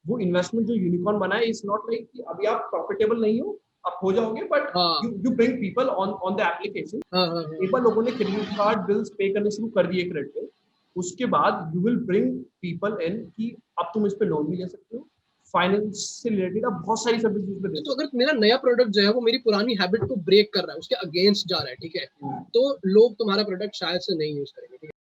वो इन्वेस्टमेंट जो यूनिकॉर्न बना है, इट्स नॉट लाइक कि अभी आप प्रॉफिटेबल नहीं हो, आप हो जाओगे, but you bring people on the application. एक बार लोगों ने क्रेडिट कार्ड बिल्स पे करने शुरू कर दिए क्रेडिट पे, उसके बाद you will bring people in कि अब तुम इस पे लोन भी ले सकते हो, फाइनेंस से रिलेटेड आप बहुत सारी सर्विसेज पे दे। तो अगर मेरा नया प्रोडक्ट जो है वो मेरी पुरानी हैबिट को ब्रेक कर रहा है, उसके अगेंस्ट जा रहा है, ठीक है, तो लोग तुम्हारा प्रोडक्ट शायद से नहीं यूज करेंगे, ठीक है।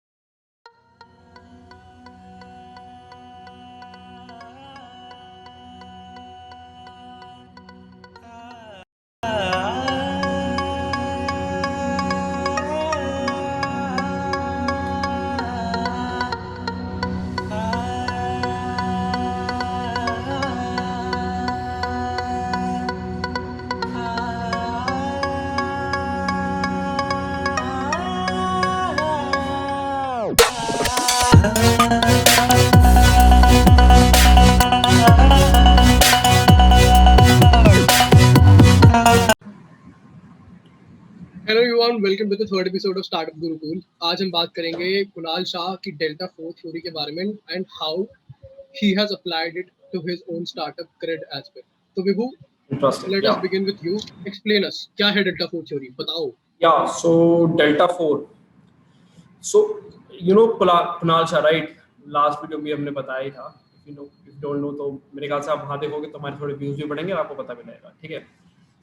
Hello everyone, welcome to the third episode of startup Gurukul. आज हम बात करेंगे कुणाल शाह की डेल्टा 4 थ्योरी के बारे में and how he has applied it to his own startup CRED aspect. तो Vibhu, let us begin with you. Explain us, क्या है डेल्टा 4 थ्योरी, बताओ। या so delta 4, so you know Kunal Shah, right? Last video में हमने बताया था, इफ डोंट नो तो मेरे ख्याल से आप वहां देखोगे तो हमारे थोड़े व्यूज भी बढ़ेंगे और आपको पता भी लगेगा, ठीक है।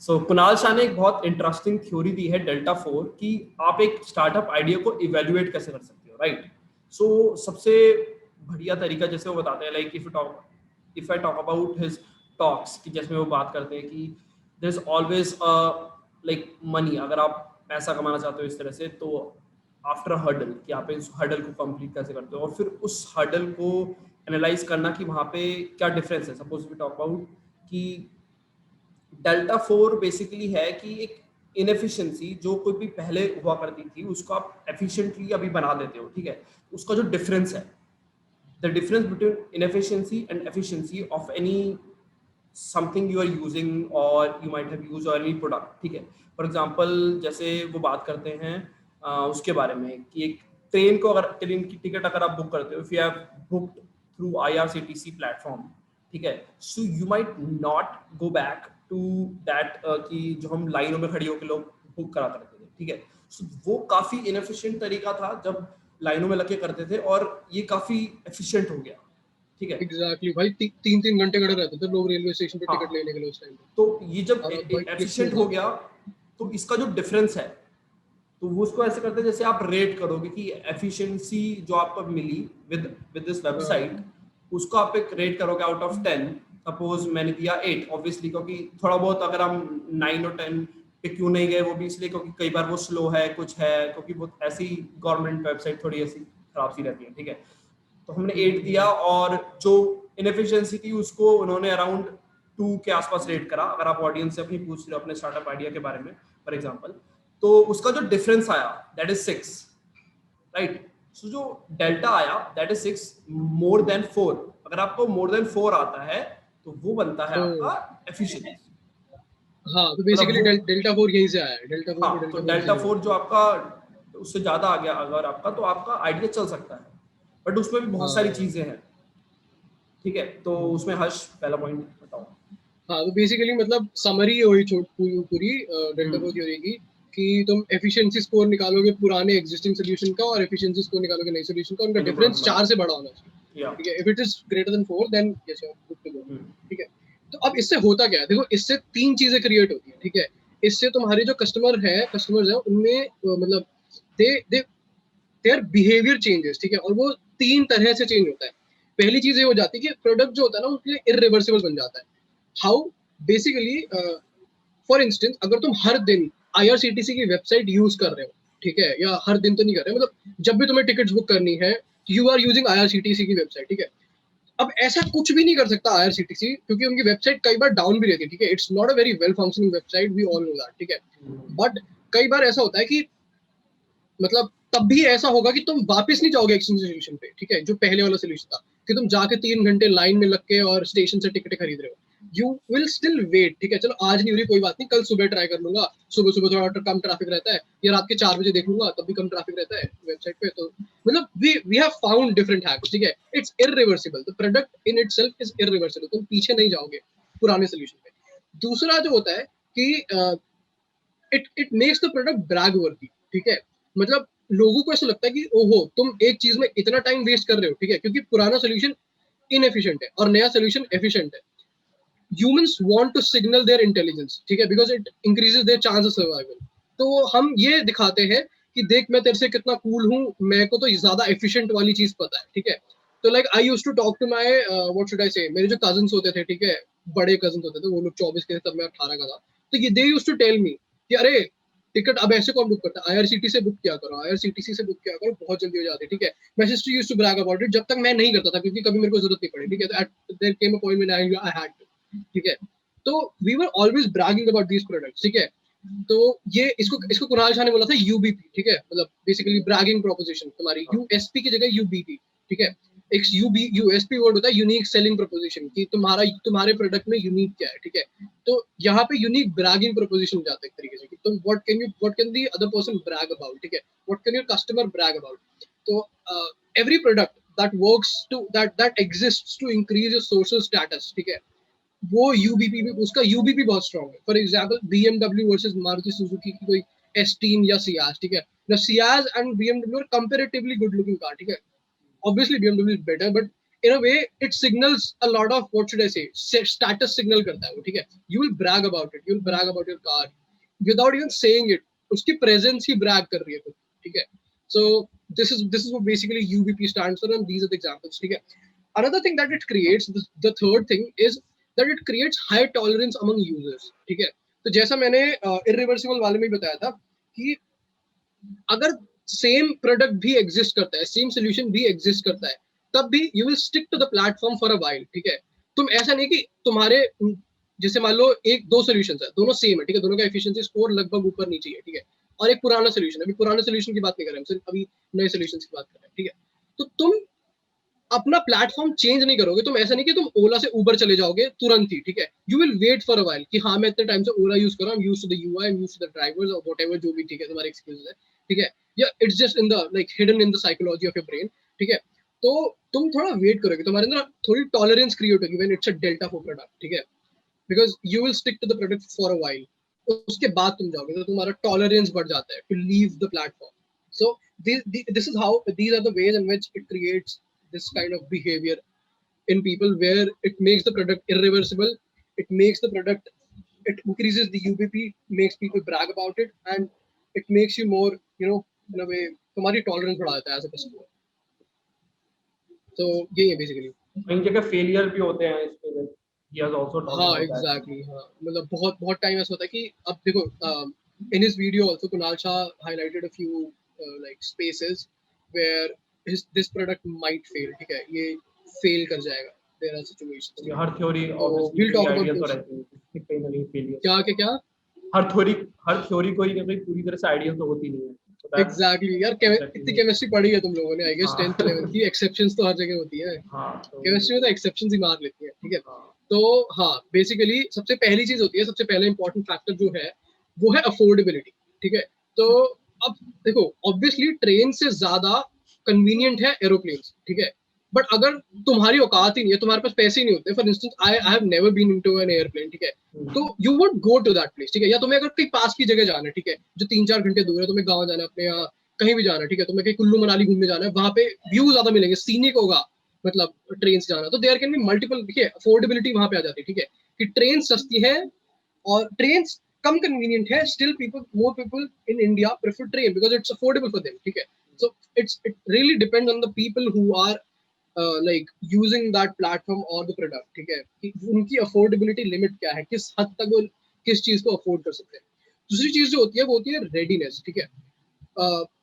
सो कुणाल शाह ने एक बहुत इंटरेस्टिंग थ्योरी दी है डेल्टा 4 कि आप एक स्टार्टअप आइडिया को इवेल्युएट कैसे कर सकते हो, राइट? सो सबसे बढ़िया तरीका जैसे वो बताते हैं, like if I talk about his talks, कि जिसमें वो बात करते हैं कि there is always like money, अगर आप पैसा कमाना चाहते हो इस तरह से, तो आफ्टर हर्डल कि आप इस हर्डल को कंप्लीट कैसे करते हो, और फिर उस हर्डल को एनालाइज करना कि वहाँ पे क्या डिफरेंस है। सपोज वी टॉक अबाउट कि डेल्टा 4 बेसिकली है कि एक इनएफिशिएंसी जो कोई भी पहले हुआ करती थी उसको आप एफिशिएंटली अभी बना देते हो, ठीक है। उसका जो डिफरेंस है, the difference between inefficiency and efficiency of any something you are using और यू माइट हैव यूज्ड और एनी प्रोडक्ट, ठीक है। फॉर एग्जांपल जैसे वो बात करते हैं उसके बारे में कि एक ट्रेन को, अगर ट्रेन की टिकट अगर आप बुक करते हो, if you have booked through IRCTC platform, ठीक है, so you might not go back to that कि जो हम लाइनों में खड़ी होकर लोग बुक करा करते थे, ठीक है। सो वो काफी इनएफिशिएंट तरीका था जब लाइनों में लगे करते थे, और ये काफी एफिशिएंट हो गया, ठीक है। एग्जैक्टली भाई, 3-3 घंटे खड़े रहते थे लोग रेलवे स्टेशन पे टिकट लेने के लिए उस टाइम पे। तो ये जब एफिशिएंट हो गया, तो इसका जो डिफरेंस है, तो वो उसको ऐसे करते हैं जैसे आप रेट करोगे कि एफिशिएंसी जो आपको मिली विद दिस वेबसाइट, उसको आप एक रेट करोगे आउट ऑफ 10। सपोज मैंने दिया 8, ऑब्वियसली, क्योंकि थोड़ा बहुत अगर हम 9 और 10 पे क्यों नहीं गए, वो भी इसलिए क्योंकि कई बार वो स्लो है, कुछ है, क्योंकि वो ऐसी गवर्नमेंट वेबसाइट थोड़ी ऐसी खराब सी रहती है, ठीक है। तो हमने 8 दिया, और जो इनएफिशिएंसी थी उसको उन्होंने अराउंड 2 के आसपास रेट करा। अगर आप ऑडियंस से अपनी पूछ रहे हो अपने स्टार्टअप आइडिया के बारे में, फॉर एग्जांपल, तो उसका जो डिफरेंस आया दैट इज 6, राइट? सो जो डेल्टा आया दैट इज 6 मोर देन 4। अगर आपको मोर देन 4 आता है तो वो बनता है आपका एफिशिएंसी। हाँ, तो बेसिकली डेल्टा 4 यहीं से आया है। डेल्टा 4 हाँ, तो डेल्टा 4 जो आपका उससे ज्यादा आ गया अगर आपका, तो आपका आइडिया चल सकता है, बट उसमें भी बहुत सारी चीजें हैं, ठीक है। तो उसमें हर्ष पहला पॉइंट बताओ। हाँ, तो बेसिकली मतलब समरी हुई पूरी डेल्टा 4 थ्योरी की कि तुम एफिशिएंसी स्कोर निकालोगे पुराने एग्जिस्टिंग सॉल्यूशन का और एफिशिएंसी स्कोर निकालोगे नए सॉल्यूशन का, उनका डिफरेंस 4 से बड़ा होना चाहिए, ठीक है। If it is greater than 4 then yes you are good to go, ठीक है। तो अब इससे होता क्या है, देखो, इससे 3 चीजें क्रिएट होती है, ठीक है। इससे तुम्हारे जो कस्टमर्स हैं उनमें मतलब दे दे देयर बिहेवियर चेंजेस, ठीक है, और वो 3 तरह से चेंज होता है। पहली चीज ये हो जाती है कि प्रोडक्ट जो होता है ना उसके लिए इरिवर्सिबल बन जाता है। हाउ? बेसिकली फॉर इंस्टेंस, अगर तुम हर दिन IRCTC की वेबसाइट यूज कर रहे हो, ठीक है, या हर दिन तो नहीं कर रहे, मतलब जब भी तुम्हें टिकट्स बुक करनी है यू आर यूजिंग IRCTC की वेबसाइट, ठीक है। अब ऐसा कुछ भी नहीं कर सकता IRCTC, क्योंकि उनकी वेबसाइट कई बार डाउन भी रहती है, ठीक है। It's not a very well functioning website, we all know that, ठीक है। बट कई बार ऐसा होता है कि मतलब तब भी ऐसा होगा कि तुम वापस नहीं जाओगे एक्सचेंज सोल्यूशन पे, ठीक है, जो पहले वाला सोल्यूशन था कि तुम जाके 3 घंटे लाइन में लग के और स्टेशन से टिकट खरीद रहे हो। यू विल स्टिल वेट, ठीक है, चलो आज नहीं हो रही कोई बात नहीं, कल सुबह ट्राई कर लूंगा, सुबह सुबह थोड़ा कम ट्रैफिक रहता है, या रात के 4 बजे देख लूंगा तब भी कम ट्रैफिक रहता है वेबसाइट पे। तो मतलब we have found different hacks, ठीक है, it's irreversible, the product in itself is irreversible, तुम पीछे नहीं जाओगे पुराने सोल्यूशन पे। दूसरा जो होता है कि it makes the product brag worthy, ठीक है, मतलब लोगों को ऐसा लगता है कि ओहो तुम एक चीज में इतना टाइम वेस्ट कर रहे हो, ठीक है, क्योंकि पुराना सोल्यूशन इनएफिशिएंट है और नया सोल्यूशन एफिशिएंट है। Humans want to signal their intelligence, ठीक है, because it increases their chance of survival. तो हम ये दिखाते हैं कि देख मैं तेरे से कितना कूल हूँ, मेरे को तो ज्यादा एफिशिएंट वाली चीज पता है, ठीक है। तो like I used to talk to my what should I say, मेरे जो कजिन्स होते थे, ठीक है, बड़े कजिन्स होते थे, वो लोग 24 के थे तब मैं 18 का था, तो ये they used to tell me कि अरे टिकट अब ऐसे कौन बुक करता है, आईआरसीटी से बुक किया करो, आईआरसीटीसी से बुक किया करो, बहुत जल्दी हो जाती है, ठीक है। My sister used to brag about it, जब तक मैं नहीं करता था क्योंकि कभी मेरे को जरूरत नहीं पड़ी, ठीक है, तो at there came a point when I had to, ठीक है। तो we were always bragging about these products, ठीक है। तो ये इसको इसको कुणाल शाह ने बोला था यूबीपी, ठीक है, मतलब बेसिकली ब्रैगिंग प्रोपोजिशन, तुम्हारी यूएसपी की जगह यूबीपी, ठीक है। एक यूएसपी वर्ड होता है यूनिक सेलिंग प्रोपोजिशन, कि तुम्हारे प्रोडक्ट में यूनिक क्या है, ठीक है। तो यहाँ पे यूनिक ब्रैगिंग प्रोपोजिशन जाता है एक तरीके से कि तुम what can the other person brag about, ठीक है, what can your customer brag about. तो every product that works to that exists to increase your social status, ठीक है, वो यूबीपी में उसका यूबीपी बहुत स्ट्रांग है। For example BMW versus Maruti Suzuki की कोई एस-टीन या सियाज, ठीक है, the Ciaz and BMW are comparatively good looking car, ठीक है, obviously BMW is better, but in a way it signals a lot of, what should I say, status signal करता है वो, ठीक है। You will brag about it, you will brag about your car without even saying it, उसकी presence ही brag कर रही है खुद, ठीक है। So this is what basically UBP stands for, and these are the examples, ठीक है। Another thing that it creates, the third thing is that it creates high tolerance among users, ठीक है। तो जैसा मैंने irreversible वाले में भी बताया था कि अगर सेम प्रोडक्ट भी एग्जिस्ट करता है, सेम सोल्यूशन भी एग्जिस्ट करता है, तब भी you will stick to the platform for a while, ठीक है। तुम ऐसा नहीं कि तुम्हारे जैसे मान लो एक दो सोल्यूशन है, दोनों सेम है, ठीक है, दोनों का एफिशिएंसी स्कोर लगभग ऊपर नीचे है, ठीक है, और एक पुराना सोल्यूशन, अभी पुराने सोल्यूशन की बात नहीं कर रहे हम, सिर्फ अभी नए सोल्यूशन की बात कर रहे हैं, ठीक है। तो तुम अपना प्लेटफॉर्म चेंज नहीं करोगे, तुम ऐसा नहीं कि तुम ओला से उबर चले जाओगे तुरंत ही, ठीक है। You will wait for a while कि हाँ मैं इतने टाइम से ओला यूज कर रहा हूँ, used to the UI, I am used to the drivers और व्हाटएवर जो भी, ठीक है, तुम्हारे एक्सक्यूजेस है, ठीक है, या it's just in the like hidden in the psychology of your brain, ठीक है। तो तुम थोड़ा वेट करोगे, तुम्हारे अंदर थोड़ी टॉलरेंस क्रिएट होगी when it's a delta for product, ठीक है, because you will stick to the product for a while, उसके बाद तुम जाओगे तो तुम्हारा टॉलरेंस बढ़ जाता है to leave the platform. So this is how, these are the ways in which it creates this kind of behavior in people, where it makes the product irreversible, it makes the product, it increases the UBP, makes people brag about it, and it makes you more, you know, in a way तुम्हारी tolerance बढ़ा देता है as a customer। तो ये है basically। कई जगह failure भी होते हैं इस पे, he has also talked हाँ about that। exactly, हाँ मतलब बहुत बहुत टाइम ऐसा होता है कि अब देखो in his video also Kunal Shah highlighted a few like spaces where this product might fail, ठीक है, ये fail कर जाएगा, there are situations, ये हर थ्योरी तो ऑब्वियसली we'll कोई talk about आइडिया तो those। रहती है, कहीं ना कहीं फेलियर। क्या हर थ्योरी कोई ना कोई पूरी तरह से आइडिया तो होती नहीं है, so that's एग्जैक्टली यार, इतनी exactly केमिस्ट्री पढ़ी है तुम लोगों ने आई गेस हाँ 10th 11th की, एक्सेप्शंस तो हर जगह होती है, हाँ तो केमिस्ट्री में तो एक्सेप्शंस ही मार लेती है, ठीक है। हाँ तो हाँ बेसिकली सबसे पहली चीज होती है, सबसे पहले इंपॉर्टेंट फैक्टर जो है वो है अफोर्डेबिलिटी, ठीक है। तो अब देखो ऑब्वियसली ट्रेन से ज्यादा कन्वीनियंट है एरोप्लेन, ठीक है, बट अगर तुम्हारी औकात ही नहीं है, तुम्हारे पास पैसे ही नहीं होते, for instance I have never been into an airplane, ठीक है, तो you would go to that place, ठीक है, या तुम्हें अगर कहीं पास की जगह जाना है, ठीक है, जो 3-4 घंटे दूर है, तुम्हें गाँव जाना है अपने यहाँ कहीं भी जाना है, ठीक है, तुम्हें कहीं कुल्लू मनाली घूमने जाना है, वहां पे व्यू ज्यादा मिलेंगे, सीनिक होगा, मतलब ट्रेन से जाना, तो देयर कैन बी मल्टीपल, देखिए अफोर्डेबिलिटी वहां पे आ जाती है, ठीक है, कि ट्रेन सस्ती है और ट्रेन कम कन्वीनियंट है, still people, more people in India prefer train because it's affordable for them, ठीक है। So it really depends on the people who are like using that platform और द प्रोडक्ट, ठीक है, कि उनकी अफोर्डेबिलिटी लिमिट क्या है, किस हद तक वो किस चीज को अफोर्ड कर सकते हैं। दूसरी चीज जो होती है वो होती है रेडीनेस, ठीक है।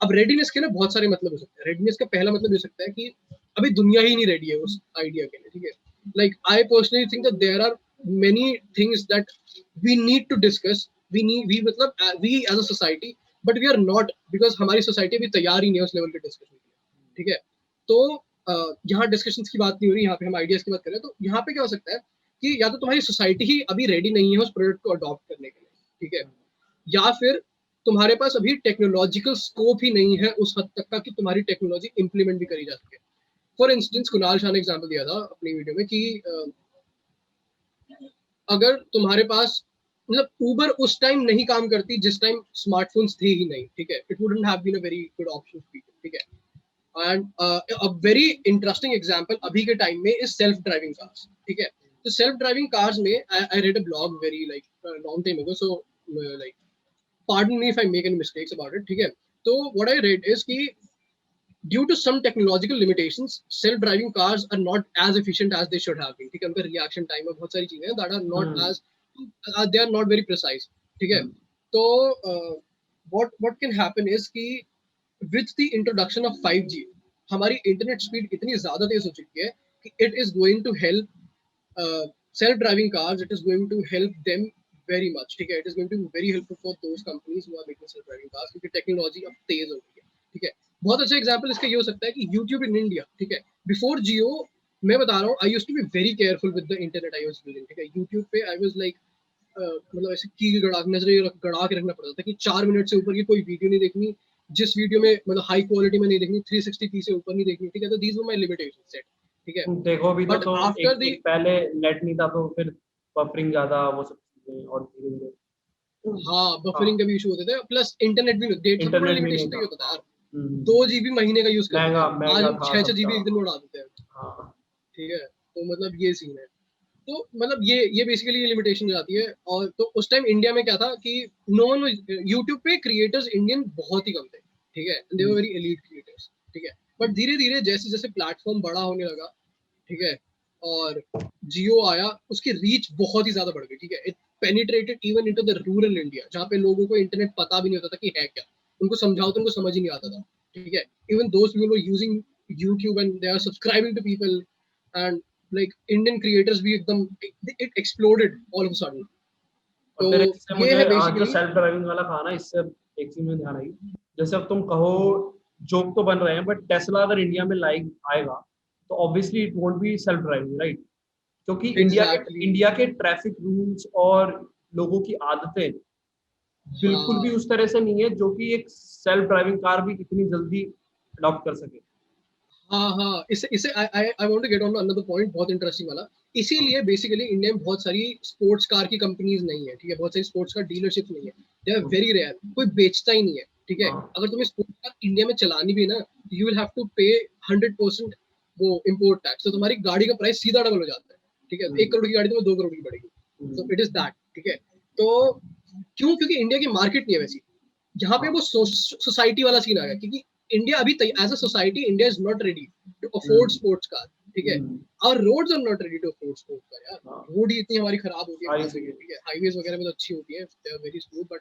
अब रेडीनेस के ना बहुत सारे मतलब हो सकते हैं। रेडीनेस का पहला मतलब हो सकता है कि अभी दुनिया ही नहीं रेडी है उस आइडिया के लिए, ठीक है। Like I personally think that there are many things that we need to discuss, we मतलब we as a society, but we are not, because हमारी सोसाइटी अभी तैयार ही नहीं है उस लेवल के डिस्कशन के लिए, ठीक है। तो यहाँ डिस्कशंस की बात नहीं हो रही, यहाँ पे हम आइडियाज की बात कर रहे हैं। तो यहाँ पे क्या हो सकता है कि या तो तुम्हारी सोसाइटी ही अभी रेडी नहीं है उस प्रोडक्ट को अडॉप्ट करने के लिए, ठीक है, या फिर तुम्हारे पास अभी टेक्नोलॉजिकल स्कोप ही नहीं है उस हद तक का कि तुम्हारी टेक्नोलॉजी इंप्लीमेंट भी करी जा सके। फॉर इंस्टेंस कुणाल शाह ने एग्जांपल दिया था अपनी वीडियो में कि अगर तुम्हारे पास मतलब उबर उस टाइम नहीं काम करती जिस टाइम स्मार्टफोन्स थे ही नहीं, ठीक है, it wouldn't have been a very good option for people, ठीक है। And a very interesting example अभी के टाइम में इज सेल्फ ड्राइविंग कार्स, ठीक है। तो सेल्फ ड्राइविंग कार्स में I read a blog very like long time ago, so like pardon me if I make any mistakes about it, ठीक है। तो what I read is कि due to some technological limitations, self-driving cars are not as efficient as they should have been, ठीक है। उनका reaction time और बहुत सारी चीजें हैं that are not as they are not very precise, ठीक है। तो what can happen is कि with the introduction of 5G हमारी इंटरनेट स्पीड इतनी ज्यादा तेज हो चुकी है कि it is going to help self-driving cars, it is going to help them very much, ठीक है। It is going to be very helpful for those companies who are making self-driving cars क्योंकि technology अब तेज हो गई है, ठीक है। बहुत अच्छा एग्जांपल इसका ये हो सकता है कि YouTube in India, ठीक है, बिफोर जियो, मैं बता रहा हूँ, I used to be very careful with the internet I was using, ठीक है। YouTube पे आई वाज लाइक मतलब ऐसे कील गड़ा के रखना पड़ता था कि 4 मिनट से ऊपर की कोई वीडियो नहीं देखनी, जिस वीडियो में मतलब हाई क्वालिटी में नहीं देखनी, 360p से ऊपर नहीं देखनी, ठीक है। तो these were my limitations set, ठीक है। देखो भी बट तो आफ्टर द एक पहले नेट नहीं था तो फिर बफरिंग ज्यादा वो सब चीजें और धीरे धीरे हाँ बफरिंग का भी इशू होते थे, प्लस इंटरनेट भी डेढ़ सबसे बड़ा इंटरनेट भी नहीं लिमिटेशन तो था। ये होता था यार, 2 GB महीने का यूज करते महंगा थे, आज महंगा हम था 6 सब था। GB एक दिन में उड़ा देते हैं, हाँ ठीक है। तो मतलब ये सीन है। तो मतलब ये बेसिकली ये लिमिटेशन जाती है। और तो उस टाइम इंडिया में क्या था कि नो वन, यूट्यूब पे क्रिएटर्स इंडियन बहुत ही कम थे, ठीक है, दे वर वेरी एलीट क्रिएटर्स, ठीक है। बट धीरे धीरे जैसे जैसे प्लेटफॉर्म बड़ा होने लगा, ठीक है, और जियो आया, उसकी रीच बहुत ही ज्यादा बढ़ गई, ठीक है। It penetrated even into the rural India जहाँ पे लोगों को इंटरनेट पता भी नहीं होता था कि है क्या, उनको समझाओ तो उनको समझ ही नहीं आता था, ठीक है। Even those people were using YouTube and they are subscribing to people and like Indian creators भी एकदम it exploded all of a sudden. और तो फिर इससे ये मुझे है जो बेसिकली। सेल्फ ड्राइविंग वाला था ना, इससे एक चीज में ध्यान आई। जैसे अब तुम कहो जोक तो बन रहे हैं, बट टेस्ला अगर इंडिया में लाइक आएगा तो obviously it won't be self driving, right? क्योंकि एग्जैक्टली इंडिया के ट्रैफिक रूल्स और लोगों की आदतें बिल्कुल भी हाँ उस तरह से नहीं है जो कि एक सेल्फ ड्राइविंग कार भी इतनी जल्दी अडॉप्ट कर सके। हाँ हाँ, इसे इसे I want to get on another point, बहुत इंटरेस्टिंग वाला। हाँ इसीलिए बेसिकली इंडिया में बहुत सारी स्पोर्ट्स कार की कंपनीज नहीं है, ठीक है, बहुत सारी स्पोर्ट्स कार डीलरशिप नहीं है, दे आर वेरी रेयर, कोई बेचता ही नहीं है, ठीक है। हाँ अगर तुम्हें स्पोर्ट्स कार इंडिया में चलानी भी है ना, यू विल हैव टू पे 100% वो इम्पोर्ट टैक्स, तो तुम्हारी गाड़ी का प्राइस सीधा डबल हो जाता है, ठीक है। 1 करोड़ की गाड़ी तुम्हें 2 करोड़ की पड़ेगी, तो इट इज दैट, ठीक है। तो क्यों? क्योंकि इंडिया की मार्केट नहीं है वैसी। यहाँ पे हाँ वो सोसाइटी वाला सीन आ गया, क्योंकि इंडिया अभी as a society India is not ready to afford sports car, ठीक है। और roads are not ready to afford sports car यार, हाँ रोड ही इतनी हमारी खराब होती है सारी कहाँ से, चीजें। ठीक है। हाईवेज वगैरह में तो अच्छी होती है, they are very smooth, but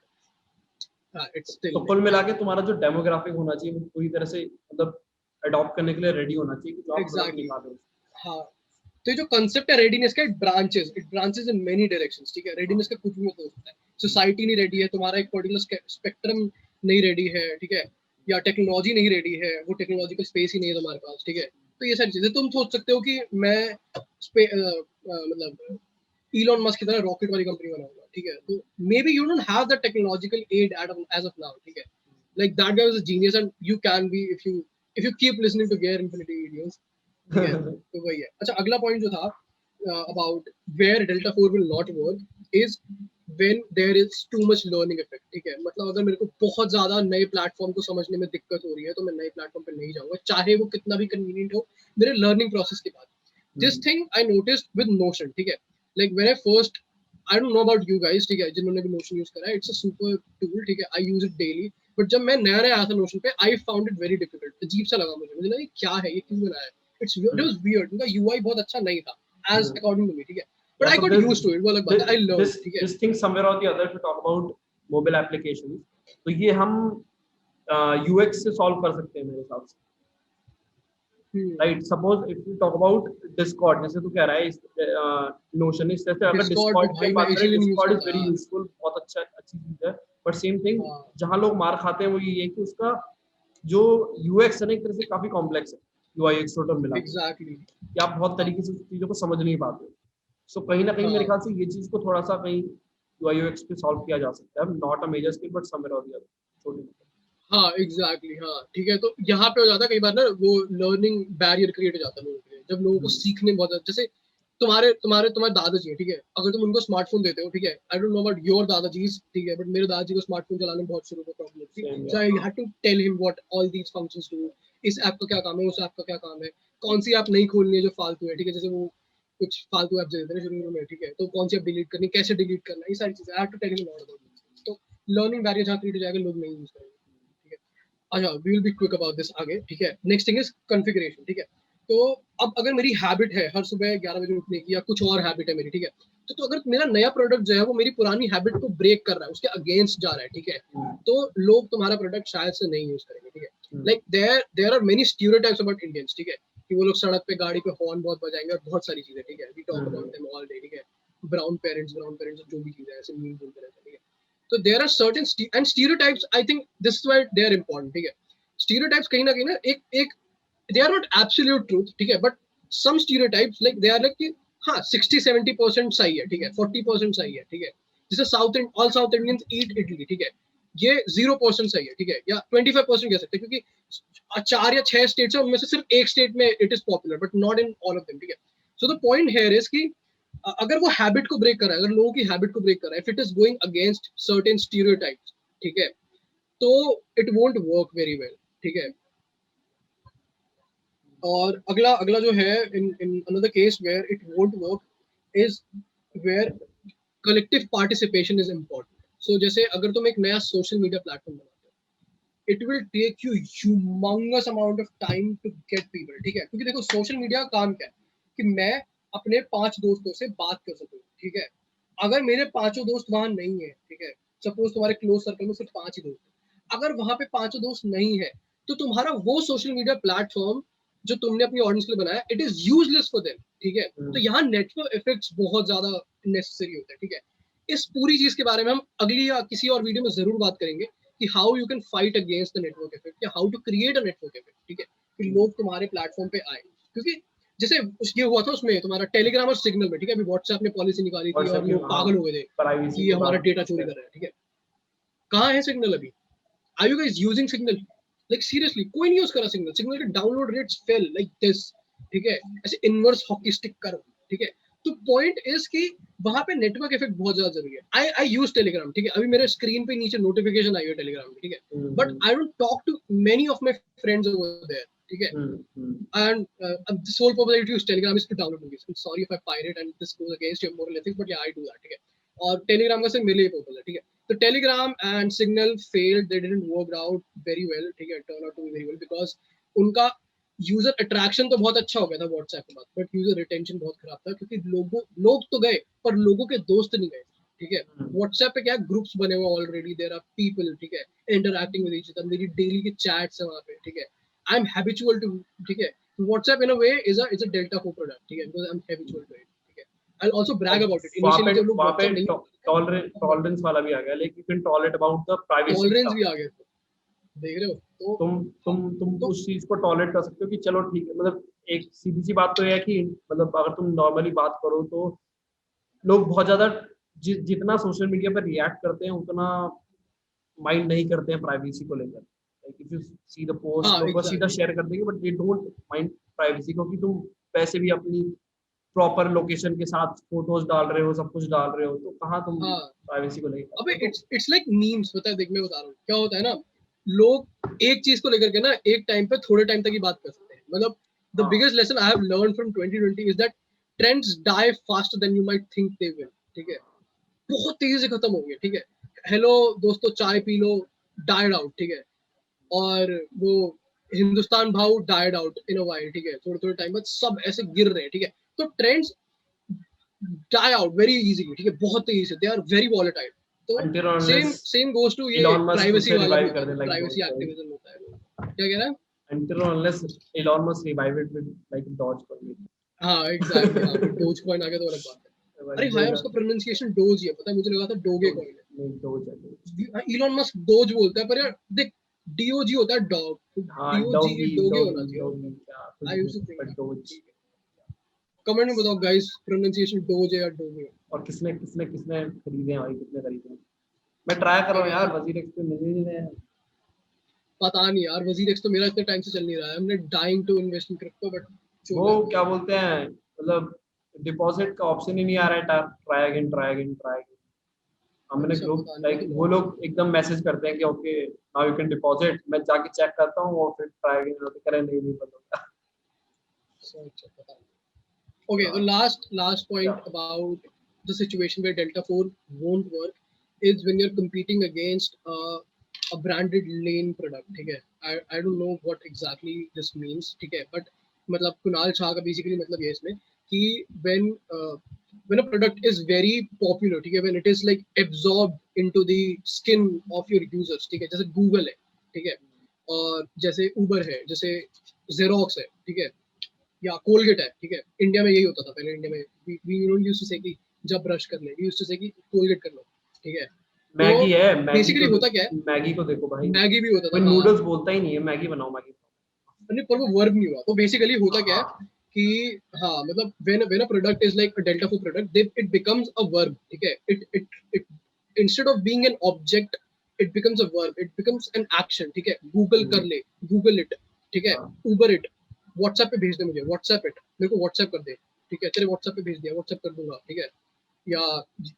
it's तो स्टिल कुल मिला के तुम्हारा जो डेमोग्राफिक होना चाहिए वो पूरी तरह से मतलब अडॉप्ट करने के लिए रेडी होना चाहिए कि जो आप प्रोडक्ट एग्जैक्टली। निकालो। हाँ, तो ये जो कंसेप्ट है रेडीनेस का, it branches in many directions, ठीक है। रेडीनेस का कुछ भी मतलब हो सकता है, सोसाइटी नहीं रेडी है, तुम्हारा एक पर्टिकुलर स्पेक्ट्रम नहीं रेडी है, ठीक है, या टेक्नोलॉजी नहीं रेडी है, वो टेक्नोलॉजिकल स्पेस ही नहीं है तुम्हारे पास, ठीक है। तो ये सारी चीजें तुम सोच सकते हो कि मैं मतलब इलॉन मस्क की तरह रॉकेट वाली कंपनी बनाऊंगा, ठीक है। तो maybe you don't have the technological aid as of now, ठीक है। Like that guy was a genius and you can be if you keep listening to Gear Infinity videos, ठीक है। तो वही है। अच्छा, अगला पॉइंट जो था about where delta 4 will not work is when there is too much learning effect, ठीक है। मतलब अगर मेरे को बहुत ज्यादा नए प्लेटफॉर्म को समझने में दिक्कत हो रही है तो मैं नए प्लेटफॉर्म पे नहीं जाऊंगा, चाहे वो कितना भी कन्वीनियंट हो मेरे लर्निंग प्रोसेस के बाद। This thing I noticed with notion, ठीक है। Like when I first, I don't know about you guys, ठीक है, जिन्होंने भी नोशन यूज करा है, इट्स अ सुपर टूल, ठीक है, आई यूज इट डेली। बट जब मैं नया नया आया था नोशन पे, I found it very difficult, अजीब सा लगा मुझे लगा ये क्या है, ये क्यों बनाया है, इट वाज वियर्ड, उनका यूआई बहुत अच्छा नहीं था एज अकॉर्डिंग टू मी, ठीक है। बट या आई तो गॉट यूज्ड टू इट, वो अलग बात है, आई लर्न, ठीक है। दिस थिंग समवेयर और the other to talk about mobile applications, तो ये हम यूएक्स से सॉल्व कर सकते हैं मेरे हिसाब से, right? Suppose if you talk about Discord, जैसे तू कह रहा है नोशन, इस तरह से अगर डिस्कॉर्ड डिस्कॉर्ड की भाई मैं बात करें, इसीलिए नहीं यूज डिस्कॉर्ड इज करता वेरी यार। यूजफुल, बहुत अच्छा अच्छी चीज है। बट सेम थिंग हाँ जहां लोग मार खाते हैं वो ये है कि उसका जो यूएक्स है ना एक तरह से काफी कॉम्प्लेक्स है यूआई एक्स टोटल मिला के, एग्जैक्टली। कि आप बहुत हाँ तरीके से चीजों को समझ नहीं पाते। सो कहीं ना कहीं मेरे हाँ ख्याल से ये चीज को थोड़ा सा कहीं यूआई यूएक्स पे सॉल्व किया जा सकता है, not a major skill but somewhere और द अदर, छोटी मोटी। हाँ एग्जैक्टली हाँ ठीक है। तो यहाँ पे हो जाता है कई बार ना वो लर्निंग बैरियर क्रिएट हो जाता है लोगों के लिए, जब लोगों को सीखने में बहुत जैसे तुम्हारे दादाजी है ठीक है, अगर तुम उनको स्मार्टफोन देते हो ठीक है, I don't know about your दादाजी ठीक है, बट मेरे दादाजी को स्मार्टफोन चलाने में बहुत शुरू में प्रॉब्लम थी, same so I had to tell him what all these functions do, इस ऐप का क्या काम है, उस ऐप का क्या काम है, कौन सी ऐप नहीं खोलनी है जो फालतू है ठीक है, जैसे वो कुछ फालतू ऐप दे देते हैं शुरू में ठीक है, तो कौन सी ऐप डिलीट करनी, कैसे डिलीट करना, ये सारी चीजें I had to tell him about. तो लर्निंग बैरियर जहाँ क्रिएट हो जाएगा लोग नहीं यूज करेंगे ठीक है। अच्छा we will be quick about this आगे ठीक है। नेक्स्ट थिंग इज कॉन्फ़िगरेशन ठीक है। तो अब अगर मेरी हैबिट है हर सुबह 11 बजे उठने की या कुछ और हैबिट है मेरी ठीक है, तो अगर मेरा नया प्रोडक्ट जो है वो मेरी पुरानी हैबिट को ब्रेक कर रहा है, उसके अगेंस्ट जा रहा है ठीक है, तो लोग तुम्हारा प्रोडक्ट शायद से नहीं यूज करेंगे ठीक है। Like there are many stereotypes about Indians ठीक है, कि वो लोग सड़क पे गाड़ी पे हॉर्न बहुत बजाएंगे और बहुत सारी चीजें ठीक है, we talk about them all day ठीक है, ब्राउन पेरेंट्स जो भी चीजें ऐसे मीम बोलते रहते हैं ठीक है। तो there are certain and stereotypes, I think this is why they are important ठीक है। स्टीरियोटाइप्स कहीं ना कहीं ना एक एक they are not absolute truth ठीक है, but some stereotypes like they are like कि हाँ 60-70% सही है ठीक है, 40% सही है ठीक है, जैसे all South Indians eat idli ठीक है, ये 0% सही है ठीक है, या 25% कह सकते हैं, क्योंकि 4 या 6 स्टेट्स है उनमें से सिर्फ एक स्टेट में it is popular but not in all of them ठीक है। So the point here is कि अगर वो हैबिट को ब्रेक कर रहा है, अगर लोगों की हैबिट को ब्रेक कर रहा है, if it is going against certain stereotypes ठीक है, तो it won't work very well ठीक है। और अगला अगला जो है in in another case where it won't work is where collective participation is important. So जैसे अगर तुम एक नया सोशल मीडिया प्लेटफॉर्म बनाते हो, it will take you humongous amount of time to get people ठीक है, क्योंकि देखो सोशल मीडिया का काम क्या है कि मैं अपने 5 दोस्तों से बात कर सकूं ठीक है। अगर मेरे 5 दोस्त वहां नहीं है ठीक है, सपोज तुम्हारे क्लोज सर्कल में सिर्फ 5 ही दोस्त है, अगर वहां पे 5 दोस्त नहीं है, तो तुम्हारा वो सोशल मीडिया प्लेटफॉर्म जो तुमने अपनी ऑडियंस के लिए बनाया it is useless for them ठीक है। तो यहाँ नेटवर्क इफेक्ट्स बहुत ज्यादा नेसेसरी होते हैं ठीक है। इस पूरी चीज के बारे में हम अगली या किसी और वीडियो में जरूर बात करेंगे कि how you can fight against the network effect, या how to create a network effect ठीक है, कि लोग तुम्हारे प्लेटफॉर्म पे आए। क्योंकि जैसे ये हुआ था उसमें तुम्हारा टेलीग्राम और सिग्नल में ठीक है, अभी व्हाट्सएप ने पॉलिसी निकाली थी और लोग पागल हो गए थे प्राइवेसी कि हमारा डेटा चोरी कर रहे हैं ठीक है। कहाँ है सिग्नल अभी? Are you guys using Signal? Like seriously, कोई नहीं यूज करा सिग्नल। सिग्नल के download rates fail like this ठीक है, ऐसे इनवर्स हॉकी स्टिक कर्व ठीक है। तो पॉइंट इज कि वहां पे नेटवर्क इफेक्ट बहुत ज्यादा जरूरी है। आई यूज टेलीग्राम ठीक है, अभी मेरे स्क्रीन पे नीचे नोटिफिकेशन आई है टेलीग्राम ठीक है, but I don't talk to many of my friends over there ठीक है। And this whole purpose to use Telegram is to download movies. I'm sorry if I pirate and this goes against your moral ethics, but yeah, I do that. ठीक है, और Telegram का सिर्फ मेरे लिए purpose है ठीक है। तो Telegram and Signal failed, they didn't work out very well ठीक है, turn out to be very well because उनका यूजर अट्रैक्शन तो बहुत अच्छा हो गया था व्हाट्सएप के बाद, बट यूजर रिटेंशन बहुत खराब था, क्योंकि लोग तो गए पर लोगों के दोस्त नहीं गए ठीक है। व्हाट्सएप पे क्या ग्रुप्स बने हुए ऑलरेडी, देयर आर पीपल ठीक है इंटरैक्टिंग विद ईच अदर, मेरी डेली के चैट्स है वहां पे ठीक है। आई एम हैबिचुअल टू ठीक है, WhatsApp in a way is a Delta Core product ठीक है, because I'm habitual to it ठीक है। I'll also brag about it initially जब लोग WhatsApp नहीं, टॉलरेंस वाला भी आ गया, like you can tolerate about the privacy, tolerance भी आ गए थे, देख रहे हो। तो तुम उस चीज को टॉलरेट कर सकते हो कि चलो ठीक है, मतलब एक सीधी सी बात तो यह है कि मतलब अगर तुम नॉर्मली बात करो तो लोग बहुत ज्यादा जितना सोशल मीडिया पर रिएक्ट करते हैं उतना माइंड नहीं करते हैं प्राइवेसी को लेकर। Like if you see the post, लोग बस सीधा शेयर कर देंगे but they don't mind privacy, क्योंकि तुम पैसे भी अपनी प्रॉपर लोकेशन के साथ फोटोज डाल रहे हो, सब कुछ डाल रहे हो, तो कहाँ तुम प्राइवेसी को लेकर। अबे इट्स लाइक मीम्स, पता है देख मैं बता रहा हूँ क्या होता है ना, लोग एक चीज को लेकर के ना एक टाइम पे थोड़े टाइम तक ही बात कर सकते हैं। मतलब the biggest lesson I have learn from 2020 is that trends die faster than you might think they will ठीक है, बहुत तेजी से खत्म हो गए ठीक है। हेलो दोस्तों चाय पी लो डाइड आउट ठीक है, और वो हिंदुस्तान भाव died out in a while ठीक है, थोड़े थोड़े टाइम बाद सब ऐसे गिर रहे हैं ठीक है। तो trends die out very easily ठीक है, बहुत तेजी से, दे आर वेरी वॉलेटाइल। तो सेम गोस टू ये प्राइवेसी वाला भी, प्राइवेसी एक्टिविज्म होता है। क्या कह रहा है? Until or unless Elon Musk revive it with like Dogecoin. हाँ एग्जैक्टली, हाँ फिर डोज कॉइन आ गया तो अलग बात है। अरे हाँ यार उसका प्रोनाउंसिएशन डोज ही है, पता है मुझे लगा था डोगे कॉइन है। नहीं डोज है, इलॉन मस्क डोज बोलता है, पर यार देख डीओजी होता है डॉग, हाँ डीओजी डोगे होना चाहिए। I used to think doge. Comment में बताओ गाइस, प्रोनाउंसिएशन डोज है या डोजे? और किसने किसने किसने खरीदे हैं भाई, कितने खरीदे हैं? मैं ट्राई कर रहा हूँ यार, वजीर एक्स पे मिल ही नहीं रहे हैं। पता नहीं यार, वजीर एक्स तो मेरा इतने टाइम से चल नहीं रहा है। हमने dying to invest in crypto, but वो क्या बोलते हैं, मतलब डिपॉजिट का ऑप्शन ही नहीं आ रहा है, try again try again try again. हमने अच्छा, ग्रुप पता लाइक नहीं वो लोग एकदम मैसेज करते हैं कि okay now you can deposit, मैं जाके चेक करता हूँ और फिर ट्राई अगेन करें, नहीं पता। अच्छा, पता नहीं। Okay, the last point about the situation where Delta 4 won't work is when you're competing against a branded lane product. ठीक है, I don't know what exactly this means. ठीक है, but मतलब कुणाल शाह का basically मतलब ये इसमें कि when a product is very popular, ठीक है, when it is like absorbed into the skin of your users, ठीक है, जैसे Google है, ठीक है, और जैसे Uber है, जैसे Xerox है, ठीक है, या कोलगेट है, ठीक है। इंडिया में यही होता था पहले। इंडिया में वी डोंट यूज्ड टू से कि जब ब्रश कर ले, वी यूज्ड टू से कि कोलगेट कर लो, ठीक है। तो मैगी है, मैगी बेसिकली को होता क्या है, मैगी को देखो भाई, मैगी भी होता कोई था, हाँ। नूडल्स बोलता ही नहीं है, मैगी बनाओ मैगी नहीं, पर वो वर्ब नहीं हुआ। तो बेसिकली होता क्या है बनाओ। कि हाँ, मतलब when a product is like a delta four product, it becomes a verb, ठीक है। It instead of being an object, it becomes a verb, it becomes an action, ठीक है। गूगल कर ले, गूगल इट, ठीक है। हाँ, उबर इट, व्हाट्सएप पे भेज दे मुझे, व्हाट्सएप इट, मेरे को व्हाट्सएप कर दे, ठीक है, तेरे व्हाट्सएप पे भेज दिया, व्हाट्सएप कर दूंगा, ठीक है। या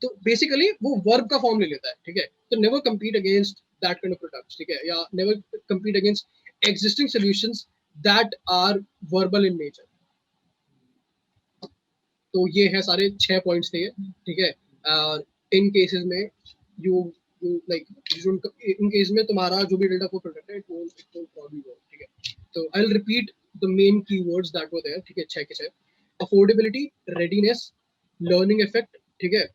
तो बेसिकली वो वर्ब का फॉर्म ले लेता है, ठीक है। तो never compete against that kind of products, ठीक है, या never compete against existing solutions that are verbal in nature. तो ये है सारे 6 पॉइंट्स थे, ठीक है। और इन केसेस में you you like in case में तुम्हारा जो भी डेटा को प्रोडक्ट है, इट विल प्रॉब्ली वर्क, ठीक है। तो I will repeat the main keywords that were there, ठीक है, 6 के 6। अफोर्डेबिलिटी, रेडीनेस, लर्निंग इफेक्ट, ठीक है,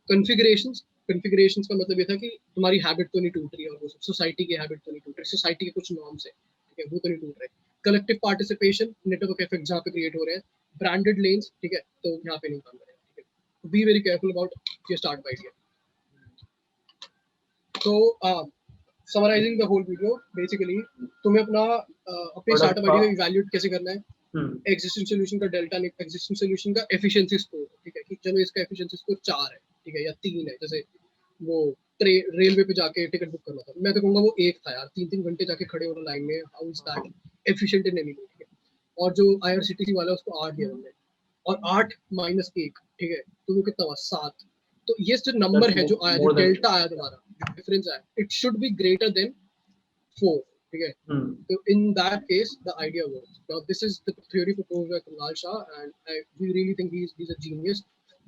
कॉन्फ़िगरेशंस। कॉन्फ़िगरेशंस का मतलब ये था कि तुम्हारी हैबिट तो नहीं टूट रही है, और वो सोसाइटी की हैबिट तो नहीं टूट रही, सोसाइटी के कुछ नॉर्म्स है, ठीक है, वो तो नहीं टूट रहे। कलेक्टिव पार्टिसिपेशन, नेटवर्क इफेक्ट जहाँ पे क्रिएट हो रहे हैं। ब्रांडेड लेन्स, ठीक है, तो यहाँ पे नहीं काम करेगा, ठीक है। Be very careful about your start idea. तो summarising the whole video, basically तुम्हें अपना अपने प्रोडक्ट स्टार्टअप का। आइडिया इवैल्यूएट कैसे करना है। एग्जिस्टिंग सोल्यूशन का डेल्टा, एग्जिस्टिंग सोल्यूशन का एफिशिएंसी स्कोर, ठीक है, कि चलो इसका एफिशिएंसी स्कोर 4 है, ठीक है, या 3 है। जैसे वो रेलवे पे जाके टिकट बुक करना था, मैं तो कहूंगा वो 1 था यार, 3 घंटे जाके खड़े होना लाइन में, how is that efficient in any way, ठीक है। और जो आईआरसीटीसी वाला है उसको 8 दिया हमने, और 8 माइनस 1, ठीक है, तो वो कितना हुआ, 7। तो ये जो नंबर है जो आया, जो डेल्टा आया तुम्हारा, जो डिफरेंस आया, it should be greater than 4, ठीक है। So in that case, the idea works. Now, this is the theory proposed by Kunal Shah, and we really think he's a genius.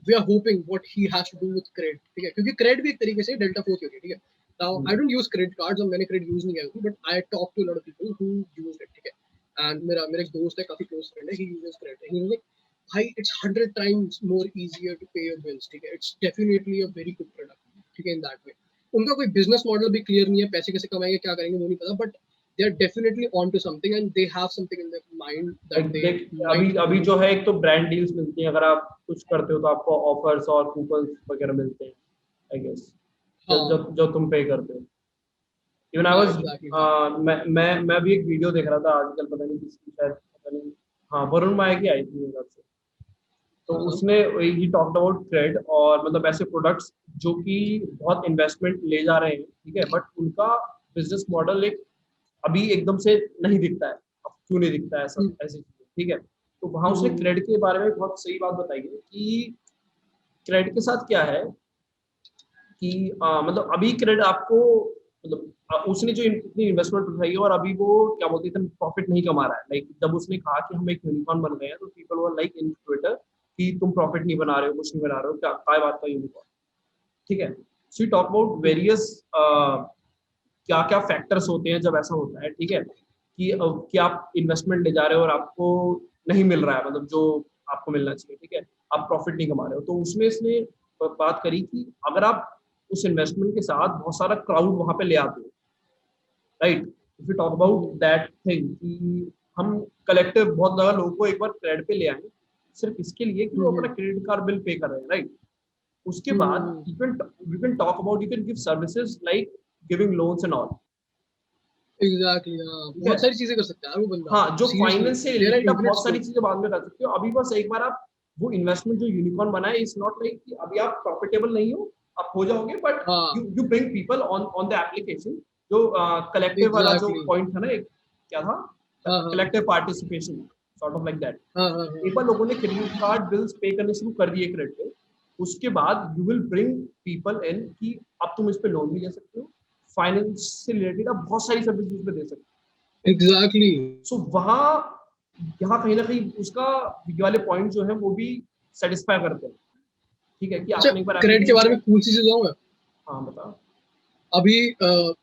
We are hoping what he has to do with cred, ठीक है, क्योंकि cred भी एक तरीके से delta four theory, ठीक है। Now, I don't use credit cards, और मैंने cred use नहीं किया, but I talk to a lot of people who use it, ठीक है। And मेरा एक दोस्त है, काफी close friend है, he uses cred, and he was like, "Hi, it's 100 times more easier to pay your bills, ठीक है। It's definitely a very good product, ठीक है, in that way." उनका कोई बिजनेस मॉडल भी क्लियर नहीं है, पैसे कैसे कमाएंगे, क्या करेंगे, वो नहीं पता, but they are definitely onto something, and they have something in their mind that they अभी might अभी use. जो है, एक तो ब्रांड डील्स मिलती हैं, अगर आप कुछ करते हो तो आपको ऑफर्स और कूपन्स वगैरह मिलते हैं, आई गेस, जो तुम पे करते हो। इवन आई वाज, exactly, मैं भी एक वीडियो देख रहा था आजकल, पता नहीं किसकी, शायद पता नहीं, हाँ वरुण माया की आई थी मेरे ख्याल से। तो उसने ही टॉक्ड अबाउट क्रेड, और मतलब ऐसे प्रोडक्ट्स जो कि बहुत इन्वेस्टमेंट ले जा रहे हैं, ठीक है, बट उनका बिजनेस मॉडल एक अभी एकदम से नहीं दिखता है। अब क्यों नहीं दिखता है ऐसा, ऐसी चीजें, ठीक है। तो वहां उसने क्रेड के बारे में बहुत सही बात बताई है कि क्रेड के साथ क्या है कि मतलब अभी क्रेड आपको, मतलब उसने जो इतनी इन्वेस्टमेंट उठाई है और अभी वो क्या बोलते हैं, प्रॉफिट नहीं कमा रहा है। लाइक जब उसने कहा कि हम एक यूनिकॉर्न बन गए हैं, तो people were like in Twitter कि तुम प्रॉफिट नहीं बना रहे हो, कुछ नहीं बना रहे हो, क्या बात का यूनिकॉर्न, ठीक है। सो टॉक अबाउट वेरियस क्या क्या फैक्टर्स होते हैं जब ऐसा होता है, ठीक है, कि आप इन्वेस्टमेंट ले जा रहे हो और आपको नहीं मिल रहा है, मतलब जो आपको मिलना चाहिए, ठीक है, आप प्रॉफिट नहीं कमा रहे हो। तो उसमें इसने बात करी कि अगर आप उस इन्वेस्टमेंट के साथ बहुत सारा क्राउड वहां पे ले आते हो, right, if you talk about that thing कि हम कलेक्टिव बहुत ज्यादा लोगों को एक बार क्रेडिट पे ले आए, सिर्फ इसके लिए कि वो अपना क्रेडिट कार्ड बिल पे कर रहे हैं, राइट। उसके बाद you can talk about, you can give services like giving loans and all, exactly, ठीक है। बहुत सारी चीजें कर सकता है वो बंदा, हाँ, जो seriously, फाइनेंस से there are रिलेटेड आप infinite बहुत सारी scope. चीजें बाद में कर सकते हो, अभी बस एक बार आप वो इन्वेस्टमेंट जो यूनिकॉर्न बना है, इट्स नॉट लाइक कि अभी आप प्रॉफिटेबल नहीं हो, आप हो जाओगे, बट हाँ you bring people on the application, जो कलेक्टिव वाला जो एग्जैक्टली पॉइंट था ना, एक क्या था, हाँ हाँ collective participation, sort of like that. हाँ हाँ हाँ एक बार लोगों ने क्रेडिट कार्ड बिल्स पे करने शुरू कर दिए क्रेडिट पे, उसके बाद you will bring people in कि अब तुम इस पे लोन भी ले सकते हो, फाइनेंस से रिलेटेड आप बहुत सारी सर्विस उस पे दे सकते हो। एग्जैक्टली सो वहाँ यहाँ कहीं ना कहीं उसका ये वाले पॉइंट जो है वो भी सेटिस्फाई करते हैं, ठीक है, कि अच्छा आपने एक बार क्रेडिट के एप्लीकेशन बारे किया। में कूल सी चीज मैं हाँ बता। अभी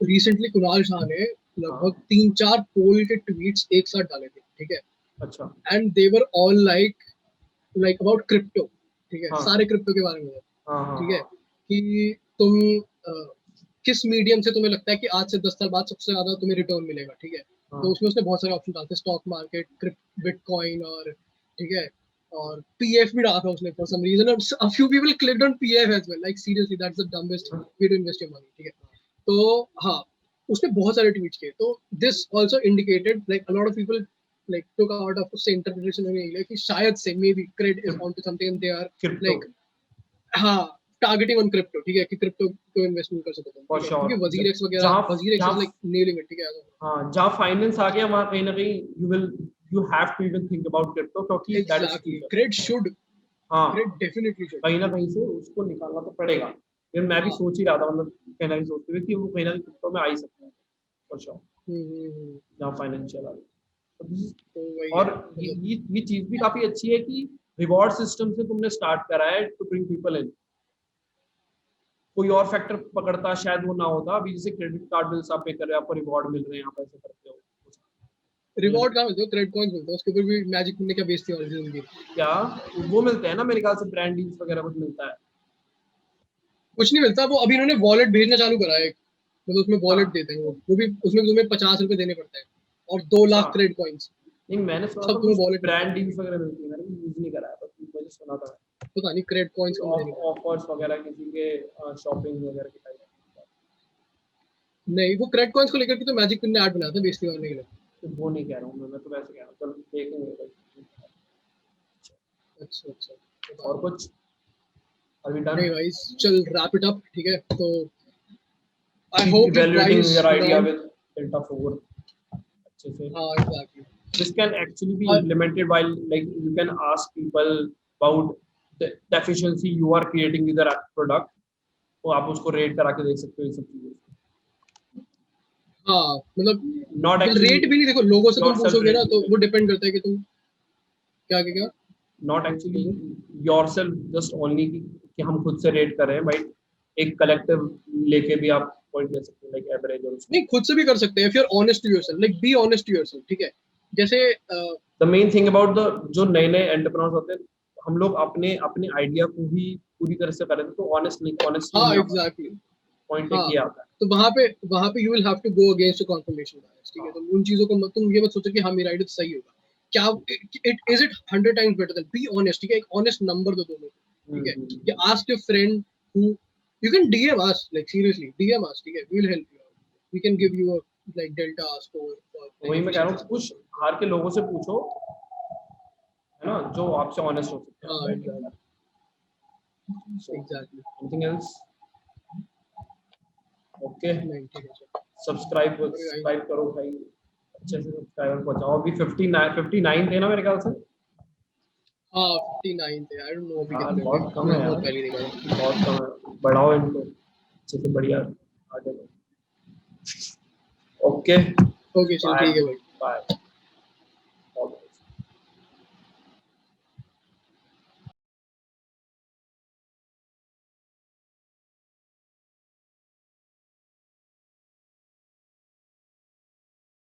रिसेंटली कुणाल शाह ने लगभग हाँ 3-4 पोल के ट्वीट्स एक साथ डाले थे, ठीक है, अच्छा। And they were all like about crypto, ठीक है, हाँ सारे क्रिप्टो के बारे में है, हाँ हाँ ठीक है, हाँ कि तुम किस मीडियम से तुम्हें लगता है कि आज से 10 साल बाद सबसे ज्यादा तुम्हें रिटर्न मिलेगा, ठीक है, तो हाँ उसमें उसने बहुत सारे ऑप्शन डाले थे, स्टॉक मार्केट, बिटकॉइन, और ठीक है, और पीएफ भी डाला था उसने for some reason, a few people clicked on PF as well, like seriously that's the dumbest हाँ way to invest your money, ठीक है। तो हाँ, उसने बहुत सारे ट्वीट्स किए, तो this also indicated like a lot of people like took out of से इंटरप्रिटेशन में यही है कि शायद से maybe Cred is on to something and they are crypto like हाँ टारगेटिंग ऑन क्रिप्टो, ठीक है, कि क्रिप्टो को इन्वेस्टमेंट कर सकते हो, फॉर ठीक है, श्योर। क्योंकि वजीर एक्स वगैरह, जहाँ वजीर एक्स इज जहाँ लाइक नेलिंग इट, ठीक है। हाँ जहाँ फाइनेंस आ गया वहाँ कहीं ना कहीं you have to even think about crypto, क्योंकि that is exactly future. CRED should, CRED हाँ डेफिनेटली शुड। कहीं ना कहीं से उसको निकालना तो पड़ेगा, फिर मैं भी हाँ सोच ही रहा था, मतलब कहीं ना कहीं सोचते हुए कि वो कहीं ना कहीं क्रिप्टो में आ ही सकते हैं फॉर श्योर, हम्म। जहाँ फाइनेंशियल आ गया। तो this is- तो वही है और मतलब ये चीज भी काफी अच्छी है कि रिवॉर्ड सिस्टम से तुमने स्टार्ट करा है टू ब्रिंग पीपल इन। कोई और फैक्टर पकड़ता शायद वो ना होता, अभी जैसे क्रेडिट कार्ड बिल्स आप पे कर रहे हो, आपको रिवॉर्ड मिल रहे हैं, आप ऐसे करते हो, रिवॉर्ड कहाँ मिलते हो, क्रेडिट कॉइंस मिलते हैं, उसके ऊपर भी मैजिक ने क्या बेइज्जती वाली थी उनकी। क्या वो मिलते हैं ना, मेरे ख्याल से ब्रांड डील्स वगैरह कुछ मिलता है। कुछ नहीं मिलता, वो अभी इन्होंने वॉलेट भेजना चालू करा है, मतलब उसमें वॉलेट हाँ देते हैं वो भी, उसमें तुम्हें 50 रुपए देने पड़ते हैं और 2 लाख अच्छा, क्रेडिट कॉइन्स, नहीं मैंने सुना था सब तुम्हें कुछ वॉलेट मिलता है। ब्रांड डील्स वगैरह मिलती है, मैंने यूज नहीं करा है, बस मुझे सुना था पता नहीं क्रेडिट कॉइन्स का मुझे नहीं पता। ऑफर्स वगैरह किसी के शॉपिंग वगैरह के टाइप। नहीं, वो क्रेडिट कॉइन्स को लेकर के तो मैजिक ने ऐड बनाया था बेइज्जती करने के लिए। तो वो नहीं कह रहा हूँ मैं तो वैसे कह रहा हूँ, चलो देखेंगे। अच्छा अच्छा, पता और नहीं। कुछ अभी डन नहीं भाई, चल रैप इट अप, ठीक है, तो I hope you evaluating guys your idea learn. with Delta 4 अच्छे से। हाँ exactly. This can actually be और implemented while like you can ask people about the efficiency you are creating with your product, तो आप उसको rate करा के देख सकते हो इन सब चीजों से। हाँ मतलब Not actually रेट भी नहीं, देखो लोगों से तुम not self पूछोगे ना तो rating, वो डिपेंड करता है कि तुम क्या क्या क्या। not actually yourself just only कि हम खुद से रेट कर रहे हैं भाई, एक कलेक्टिव लेके भी आप पॉइंट ले सकते हो लाइक एवरेज और उसको। नहीं, खुद से भी कर सकते हैं, if you are honest to yourself, like be honest to yourself, ठीक है, जैसे the main thing about the जो नए नए एंटरप्रेन्योर्स होते हैं, हम लोग अपने अपने आइडिया को ही पूरी तरह से करें तो ऑनेस्टली हाँ नहीं आ पाता, एग्जैक्टली पॉइंट एक हाँ, ये आता है। तो वहां पे you will have to go against confirmation bias, ठीक है, तो उन चीजों को तुम ये मत सोचो कि हाँ मेरा आइडिया सही होगा, क्या it is it 100 times better than be honest, ठीक है, एक ऑनेस्ट नंबर दो दोनों को, ठीक है, कि ask your friend who you can DM us, like seriously DM us, ठीक है, we will help you out, we can give you a like delta score for वही मैं कह रहा एफिशिएंसी हूँ, स्कोर। कुछ बाहर के लोगों से पूछो, है ना, जो आपसे ऑनेस्ट हो सकते हाँ हैं। एग्जैक्टली। Anything else? ओके, नहीं ठीक है चलो। सब्सक्राइब अरे भाई सब्सक्राइब करो भाई, अच्छे से सब्सक्राइबर पहुंचाओ। अभी 59 थे ना मेरे ख्याल से। हाँ 59 थे, आई डोंट नो अभी हाँ कितने होंगे, बहुत कम है मैं यार, बहुत पहले देखा था। बहुत कम है, बढ़ाओ इनको अच्छे से, बढ़िया आगे। ओके ओके चलो बाय ठीक है भाई। बाय।